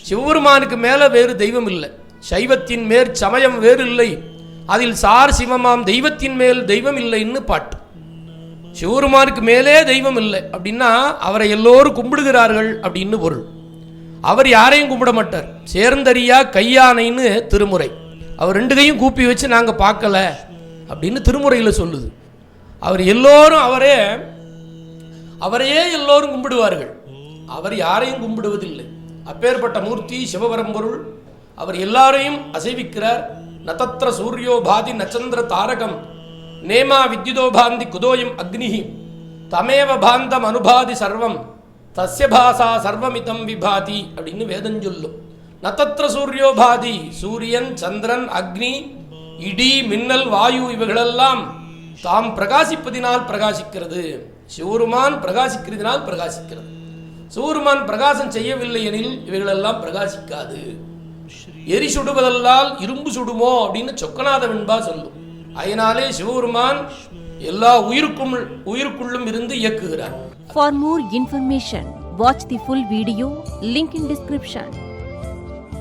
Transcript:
சிவபெருமானுக்கு மேலே வேறு தெய்வம் இல்லை. சைவத்தின் மேற் சமயம் வேறு இல்லை, அதில் சார் சிவமாம் தெய்வத்தின் மேல் தெய்வம் இல்லைன்னு பாட்டு. சிவபெருமானுக்கு மேலே தெய்வம் இல்லை அப்படின்னா அவரை எல்லோரும் கும்பிடுகிறார்கள் அப்படின்னு பொருள். அவர் யாரையும் கும்பிட மாட்டார். சேர்ந்தறியா கையானைன்னு திருமுறை. அவர் ரெண்டு கையும் கூப்பி வச்சு நாங்கள் பார்க்கல அப்படின்னு திருமுறையில் சொல்லுது. அவர் எல்லோரும் அவரையே எல்லோரும் கும்பிடுவார்கள். அவர் யாரையும் கும்பிடுவதில்லை. அப்பேற்பட்ட மூர்த்தி சிவபரம்பொருள். அவர் எல்லாரையும் அசைவிக்கிறார். நதத்ர சூரியோ பாதி நச்சந்திர தாரகம் நேமா வித்யுதோ பாந்தி குதோயம் அக்னிஹி தமேவ பாந்தம் அனுபாதி சர்வம் தஸ்ய பாசா சர்வமிதம் விபாதி அப்படின்னு வேதம் சொல்லும். நதத்ர சூரியோ பாதி, சூரியன், சந்திரன், அக்னி, இடி, மின்னல், வாயு இவைகளெல்லாம் தாம் பிரகாசிப்பதினால் பிரகாசிக்கிறது. சிவருமான் பிரகாசிக்கிறதினால் பிரகாசிக்கிறது. சிவருமான் பிரகாசம் செய்யவில்லை எனில் இவைகளெல்லாம் பிரகாசிக்காது. எரி சுடுவதல்லால் இரும்பு சுடுமோ அப்படின்னு சொக்கநாத வெண்பா சொல்லும். அதனாலே சிவபெருமான் எல்லா உயிருக்குள்ளும் இருந்து இயக்குகிறார். For more information, watch the full video, link in description.